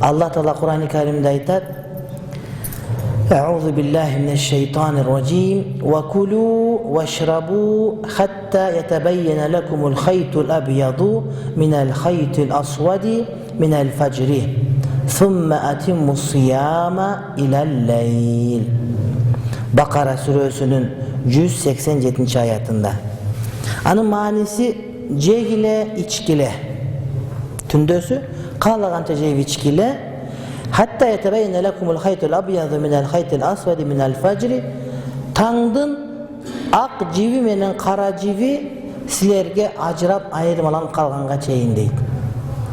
Allah Teala Kur'an-ı Kerim'de aytat: "Euzu billahi mineşşeytanirracim ve kulu veşrabu hatta yetebeyyene lekumul haytul abyadu minel haytil asvadi minel fecri. Thumma atimmus siyama ilel leyl." Bakara suresinin 187. ayetinde. Anın manisi jegile içkile. Tündösü kalagança jeyip içkile. Hatta yetebeyyene lekumul haytul abyadu minel haytil asvadi minel fecri. Tаңдын ак жиби менен кара жиби силерге ажырап айырмаланып калганга чейин дейт.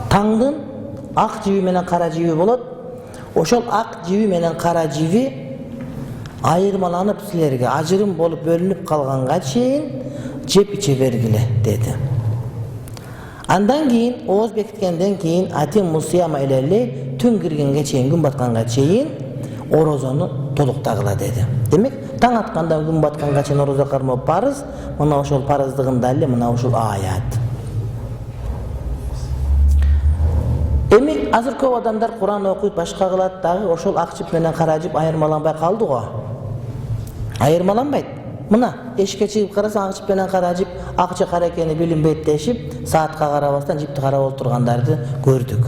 Таңдын ак жиби менен кара жиби болот. Ошол ак жиби менен кара жиби айырмаланып силерге ажырым болуп бөлүнүп калганга чейин жеп иче бергиле деди. Андан кийин ооз бекиткенден кийин атим мусияма илелли түн киргенге чейин, күн батканга чейин орозону толуктагыла деди. Демек, таң аткандан күн батканга чейин орозо кармоо парыз, мына ошол парыздыгында эле мына ушул аят. Эми азыр көп адамдар Куран окуйт, башка кылат дагы, ошол ак жип менен кара жип айырмаланбай калды го. Айырмаланбайт. Мына эшикке чыгып карасаң ак жип менен кара жип, ак же кара экени билинбейт дешип, саатка карабастан жипти карап отургандарды көрдүк.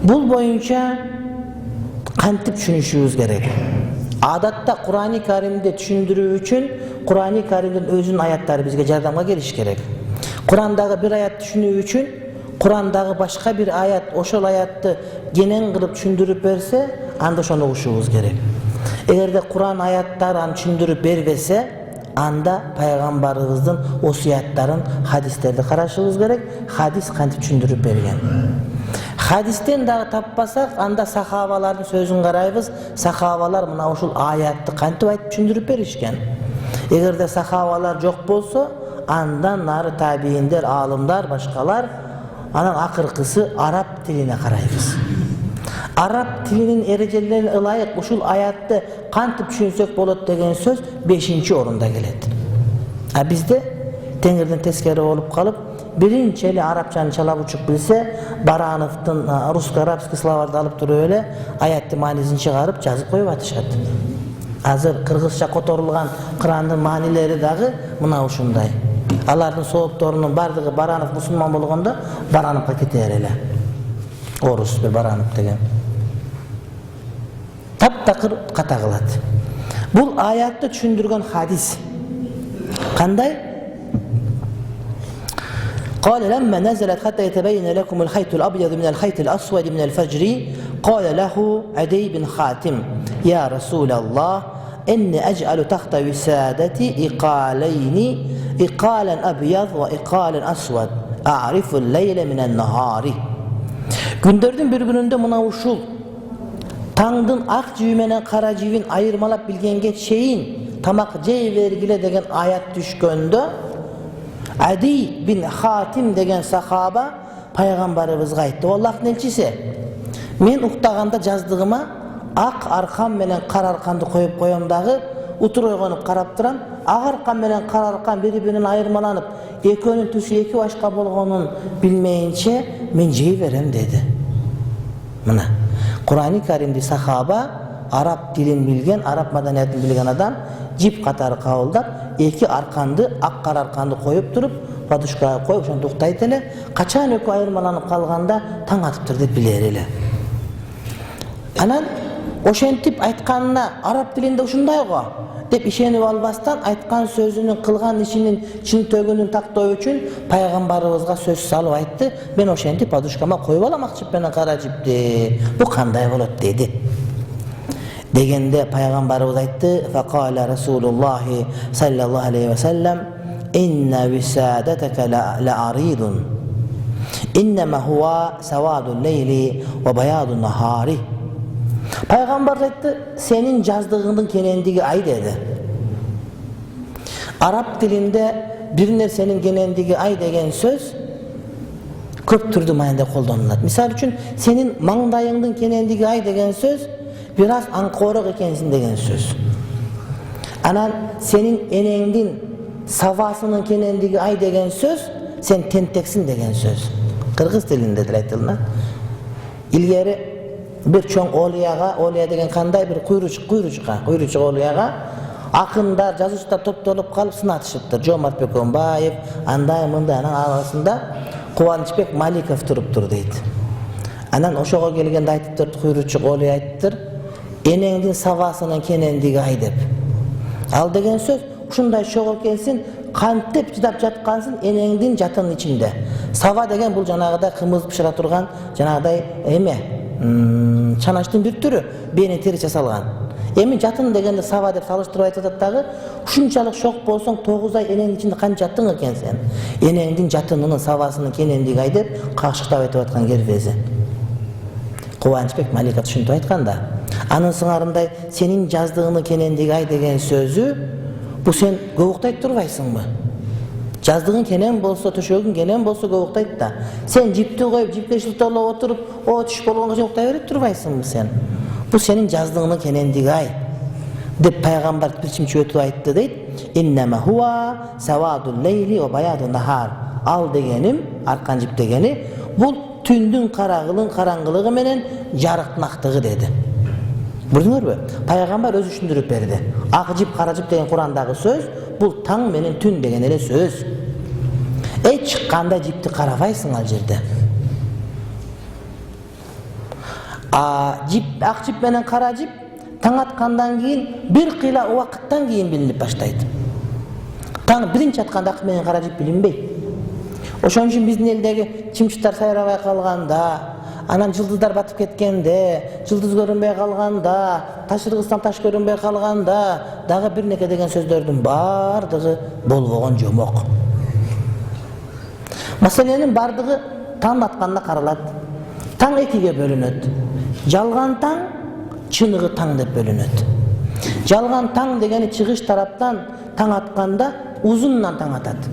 Бул боюнча кантип түшүнүшүбүз керек? Адатта Кур'ан-ы Каримди түшүндүрүү үчүн Кур'ан-ы Каримдин өзүнүн аяттары бизге жардамга келиш керек. Кур'андагы бир аят түшүнүү үчүн Кур'андагы башка бир аят ошол аятты кенен кылып түшүндүрүп берсе, анда ошону угушубуз керек. Эгерде Кур'ан аяттарын түшүндүрүп бербесе, анда пайгамбарыбыздын осуяттарын, хадистерди карашыбыз керек. Хадис кантип түшүндүрүп берген? Хадистен дагы таппасак, анда сахабалардын сөзүн карайбыз. Сахабалар мына ушул аятты кантип айтып түшүндүрүп беришкен? Эгерде сахабалар жок болсо, андан нары табииндер, аалымдар, башкалар, анан акыркысы араб тилине карайбыз. Араб тилинин эрежелерине ылайык ушул аятты кантип түшүнсөк болот деген сөз 5-орунда келет. А бизде теңирден тескери болуп калып, биринчи эле арабчаны чалап учуп билсе, Барановдун русско-арабский словарды алып туруп эле аяттын маанисин чыгарып жазып коюп атышат. Азыр кыргызча которулган Курандын маанилери дагы мына ушундай. Алардын соопторунун бардыгы Баранов мусулман болгондо Барановго кетер эле. Орус бир Баранов деген. Таптакыр ката кылат. Бул аятты түшүндүргөн хадис кандай? قال لما نزلت حتى يتبين لكم الخيط الأبيض من الخيط الأسود من الفجر قال له عدي بن حاتم يا رسول الله إني أجعل تحت وسادتي إقالين إقالا أبيض وإقالا أسود أعرف الليل من النهار. Gündördün bir gününde mına uşul tаңдын ак жиби менен кара жибин айырмалап билгенге чейин тамак жей бергиле деген аят түшкөндө Adi bin Hatim деген сахаба пайгамбарыбызга айтты: "Аллахтын элчиси, мен уктаганда жаздыгыма ак аркан менен кара арканды коюп коем дагы, утур ойгонуп карап турам. Ак аркан менен кара аркан бири-биринен айырмаланып, экөөнүн түсү эки башка болгонун билмейинче мен жей берем" деди. Мына Кур'ан-ы Каримди сахаба араб тилин билген, араб маданиятын билген адам жип катары кабылдап, эки арканды, ак кара арканды коюп туруп, подушкага коюп ошентип уктайт эле. Качан экөө айырмаланып калганда таң атыптыр деп билер эле. Анан ошентип айтканына араб тилинде ушундай го деп ишенип албастан, айткан сөзүнүн, кылган ишинин чынтөгүнүн тактоо үчүн пайгамбарыбызга сөз салып айтты: "Мен ошентип подушкама коюп алам ак жип менен кара жипти. Бу кандай болот?" деди. Degende Peygamberimiz aytdı: "Faqala Rasulullah sallallahu aleyhi ve sellem inna visadeteke la aridun. İnnema huwa savadul leyli ve bayadun nahari." Peygamber aytdı: "Senin jazdığının kenendigi ay" dedi. Arap dilinde bir nersenin kenendigi ay degen söz köp türlü manada kollanıladi. Misal üçün senin mangdayыңдын kenendigi ay degen söz biraz ankoruk ekensin degen söz. Anan senin enеңдин savasının kenendigi ay degen söz sen tenteksin degen söz. Kırgız dilinde aytıldı. ilgari bir çoğun oliya degen kanday bir kuyruçuk oliyaga akınдар, жазуучулар топтолуp калып сынатышыптыр. Жомарт Бекөнбаев, андай мындай, анан арасында Кубанычбек Маликов туруптур дейт. Анан ошого келгенде айтыптыр, кuyruçuk олия айтыптыр, энеңдин сабасынын кенендиги ай деп. Ал деген сөз ушундай чогуу келсин, кантип чыдап жаткансың энеңдин жатынын ичинде. Саба деген бул жанагыдай кымыз бышыра турган, жанагыдай чанаштын бир түрү, бени тери жасалган. Эми жатын дегенде саба деп салыштырып айтат дагы, ушунчалык шок болсоң 9 ай энеңдин ичинде канча жаттың экен сен? Энеңдин жатынынын сабасынын кенендиги ай деп какшыктап айтып аткан кербези. Кубанычбек Маликов ушинтип айтканда, анын сыңарындай сенин жаздыгынын кенендиги ай деген сөзү бу сен көбүктайт турбайсыңбы? Жаздыгың кенен болсо, төшөгүң кенен болсо көбүктайт да. Сен жипти коюп, жипке шылтоолоп отуруп, түш болгонго көбүктай берип турбайсыңбы сен? Бу сенин жаздыгыңдын кенендиги ай деп пайгамбар бирчимчи айтты дейт. Иннама хуа савадул лейли ва баядун нахар. Ал дегеним, аркан жип дегени, бул түндүн караңгылыгы менен жарыктыгы деди. Көрдүңөрбү? Пайгамбар өзү түшүндүрүп берди. Ак жип, кара жип деген Курандагы сөз, бул таң менен түн деген эле сөз. Эч кандай жипти карабайсың ал жерде. Ак жип менен кара жип таң аткандан кийин бир кыйла убакыттан кийин билинип баштайт. Таң биринчи атканда ак менен кара жип билинбейт. Ошон үчүн биздин элдеги чымчыктар сайрабай калганда, анан жылдыздар батып кеткенде, жылдыз көрүнбөй калганда, таш ыргызсам таш көрүнбөй калганда, дагы бир неке деген сөздөрдүн бардыгы болбогон жомок. Маселенин бардыгы таң атканда каралат. Таң экиге бөлүнөт. Жалган таң, чыныгы таң деп бөлүнөт. Жалган таң дегени чыгыш тараптан таң атканда узундан таң атат.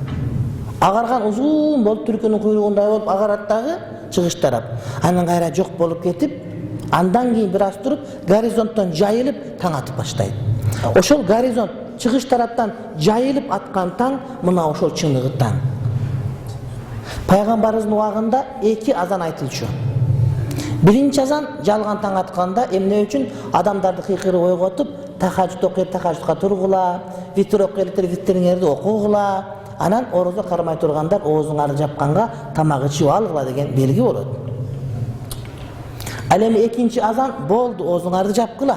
Агарган узун болуп түркүнүн куйругундай болуп агарат дагы чыгыш тарап. Анан кайра жок болуп кетип, андан кийин бир аз туруп, горизонттон жайылып таң атып баштайт. Ошол горизонт чыгыш тараптан жайылып аткан таң мына ошол чыныгы таң. Пайгамбарыбыздын убагында 2 азан айтылчу. Биринчи азан жалган таң атканда эмне үчүн адамдарды кыйкырып ойготуп, тахажжуд окуйт, тахажжудка тургула, витр окуйт, витриңерди окугула, анан орозо кармай тургандар оозуңарды жапканга тамак ичип алгыла деген белги болот. Ал эми экинчи азан болду, оозуңарды жапкыла.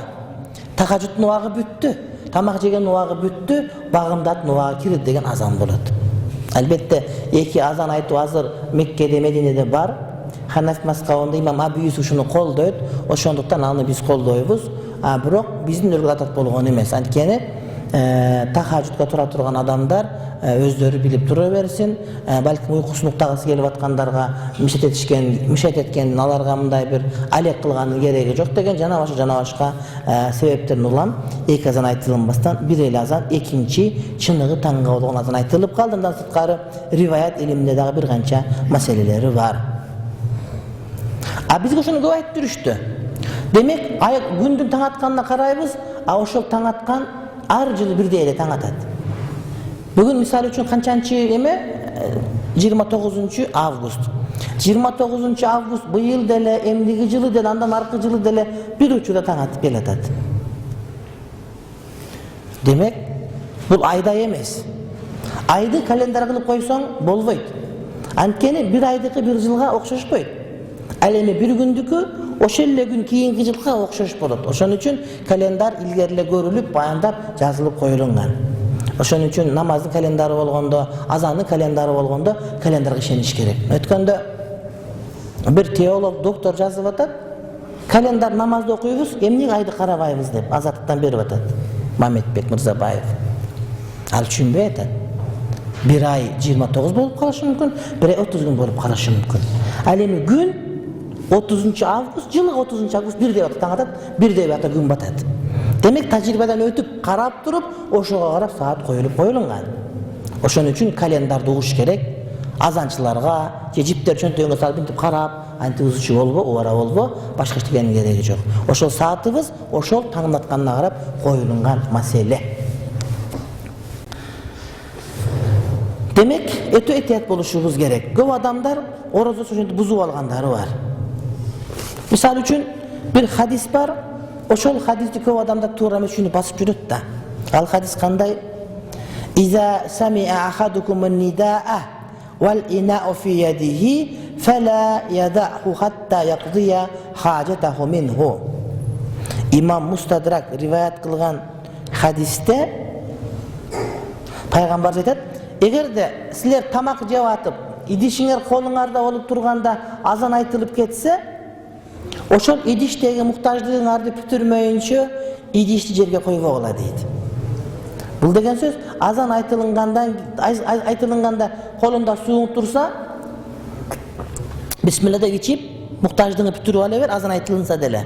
Тахажжуддун убагы бүттү, тамак жеген убагы бүттү, багымдаттын убагы кирди деген азан болот. Албетте 2 азан айтуу азыр Меккеде, Мединеде бар. Ханафи мазхабында имам Абу Юсуф ушуну колдойт. Ошондуктан аны биз колдойбуз. Бирок биздин өлкөдө атат болгон эмес. Анткени тахажжудка тура турган адамдар өздөрү билип тура берсин. Балким уйкусун уктагысы келип аткандарга мишет эткендин аларга мындай бир алек кылганын кереги жок деген жана башка себептерин улам. 2 азан айтылынбастан бир эле азан экинчи чыныгы таңга болгон азан айтылып калды. Андан сырткары риваят илиминде дагы бир канча маселелери бар. Бизге ошону көп айтып жүрүштү. Демек, күндүн таң атканына карайбыз, ошол таң аткан ар жылы бирдей эле таң атат. Бүгүн мисалы үчүн канчанчы эме? 29 август. 29 август быйыл деле, эмдиги жылы деле, андан аркы жылы деле бир учурда таң атып келатат. Демек, бул айда эмес. Айды календар кылып койсоң болбойт. Анткени бир айдыкы бир жылга окшошпойт. Ал эми бир күндүкү ошол эле күн кийинки жылга окшош болот. Ошон үчүн календар илгери эле көрүлүп, баяндап, жазылып коюлган. Ошон үчүн намаздын календары болгондо, азандын календары болгондо календарга ишениш керек. Өткөндө бир теолог, доктор жазып атат, календар намазды окуйбуз, эмне айды карабайбыз деп азаттыктан берип атат. Мамедбек Мырзабаев. Ал түшүнбөй атат. Bir ay 29 болуп калышы мүмкүн, bir ay 30 күн болуп калышы мүмкүн. Ал эми күн 30 август, жылы 30 август бирдей атат таң атат, бирдей ата күн батат. Демек тажрыйбадан өтүп, карап туруп, ошого карап саат коюлуп коюлган. Ошон үчүн календарды угуш керек. Азанчыларга, жиптер чөнтөгүнгө салып интип карап, антип узучу болбо, убара болбо, башка эчтекенин кереги жок. Ошол саатыбыз ошол таң атканына карап коюлган маселе. Демек, өтө этият болушубуз керек. Көп адамдар орозо ошентип бузуп алгандары бар. Misal üçün bir hadis var. Oşol hadisni köp adamda to'g'ri emas shuni basıp yuradi da. Al hadis qanday? İza sami'a ahadukumun nida'a vel ina'u fi yadihi fela yada'hu hatta yaqdiya hajatahu minhu. İmam Mustadrak rivayet kılgan hadiste Peygamber aytadi, egerde sizler tamak jep atıp, idişiңер kolуңарда olup turganda azan aytılıp ketse, oşol idiştegi muhtaçlığыңарды бүтүрмөйүнчө idişti жерге койбогула дейт. Бул деген сөз азан айтылганда колунда сууң турса, бисмилла деп ичип, muhtaçlığını бүтүрүп ала бер, азан айтылынса деле.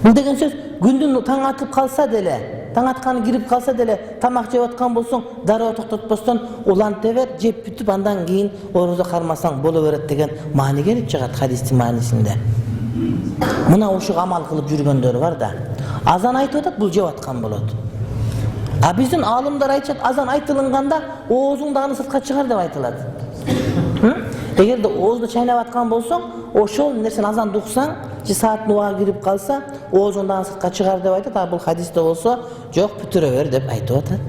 Бул деген сөз күндүн таң атып калса деле, таң атканы кирип калса деле, тамак жеп аткан болсоң, дароо токтотпостон уланта бер, жеп бүтүп андан кийин орозо кармасаң боло берет деген маани келип чыгат хадистин маанисинде. Мына ушуга амал кылып жүргөндөр бар да. Азан айтып атат, бул жеп аткан болот. А биздин алымдар айтышат, азан айтылганда оозуңдагыны сыртка чыгар деп айтылат. Эгерде оозду чайнап аткан болсоң, ошол нерсени азан уксаң, саат нуга кирип калса, оозуңдагы сыртка чыгар деп айтат. А бул хадисте болсо, жок бүтүрө бер деп айтып атат.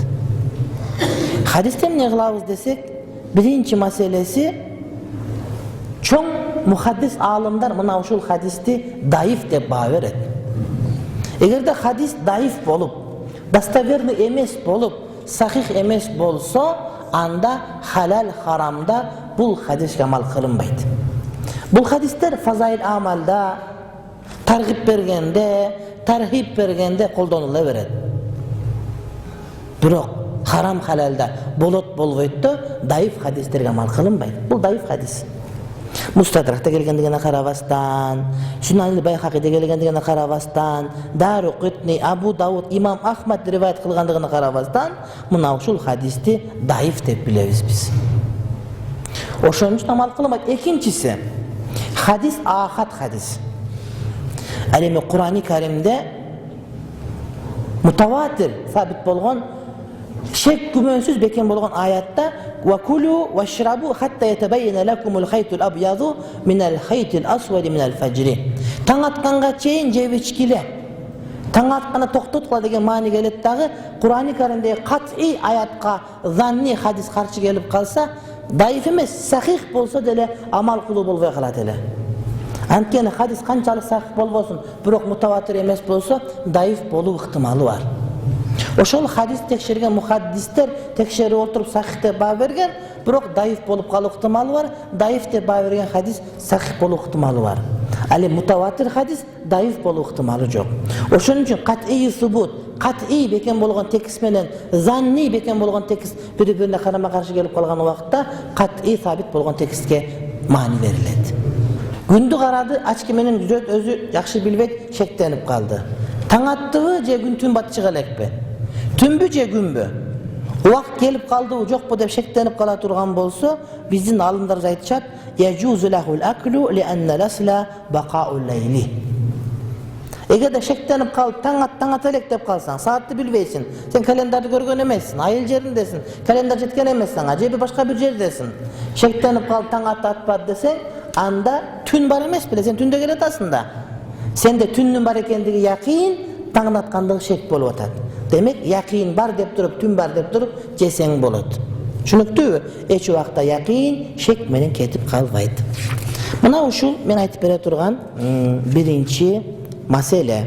Хадистен эмне кылабыз десек, биринчи маселеси чоң мухаддис алымдар мына ушул хадисти даиф деп баа берет. Эгерде хадис даиф болуп, достоверный эмес болуп, сахих эмес болсо, анда халал харамда бул хадиске амал кылынбайт. Бул хадистер фазаил амалда, таргип бергенде, тархип бергенде колдонула берет. Бирок харам халалда болот болбойт да, даиф хадистерге амал кылынбайт. Бул даиф хадис. Мустадракта келгендигине карабастан, Сунанил Байхакиде келгендигине карабастан, Даруқутни, Абу Дауд, Имам Ахмад риваят кылгандыгына карабастан, мына ушул хадисти даиф деп билебиз биз. Ошон үчүн амал кылынбайт. Экинчиси, хадис ахат хадис. Ал эми Кур'ани Каримде мутаватир сабит болгон, шек күмөнсүз бекен болгон аятта وَكُلُوا وَاشْرَبُوا حَتَّى يَتَبَيَّنَ لَكُمُ الْخَيْطُ الْأَبْيَضُ مِنَ الْخَيْطِ الْأَسْوَدِ مِنَ الْفَجْرِ. Таң атканга чейин жеп ичкиле. Таң атканда токтоткула деген маани келет дагы. Кур'ани Каримдеги кат'и аятка занни хадис каршы келип калса, даиф эмес, сахих болсо деле амал кылуу болбой калат эле. Анткени хадис канчалык сахих болбосун, бирок мутаватир эмес болсо, даиф болуу ыктымалы бар. Ошол хадис текшерген мухаддистер текшерип отуруп сахих деп баа берген, бирок даиф болуп калуу ыктымалы бар. Даиф деп баа берген хадис сахих болуу ыктымалы бар. Ал эми мутаватир хадис даиф болуу ыктымалы жок. Ошон үчүн кат'и субут, кат'и бекен болгон текст менен занни бекен болгон текст бири-бирине карама каршы келип калган убакта кат'и сабит болгон текстке маани берилет. Күндү карады, ачки менен жүзөт өзү жакшы билбейт, шектенип калды. Таң аттыбы же күн түн батчыга элекпи? Түнбү же күнбү? Убакыт келип калдыбы жокпу деп шектенип кала турган болсо, биздин алымдар айтышат, яжузу лахул аклу лианна ласла бакаул лейли. Эгерде шектенип калып таң ата элек деп калсаң, саатты билбейсиң, сен календарды көргөн эмессиң, айыл жериндесиң, календар жеткен эмес сага, же башка бир жердесиң. Шектенип калып таң атпады десең, анда түн бар эмес беле, сен түндө келе атасың да. Сенде түннүн бар экендиги якин, таң аткандыгы шек болуп атат. Демек, якин бар деп туруп, түн бар деп туруп, жесең болот. Түшүнүктүүбү? Эч убакта якин шек менен кетип калбайт. Мына ушул мен айтып бере турган биринчи маселе.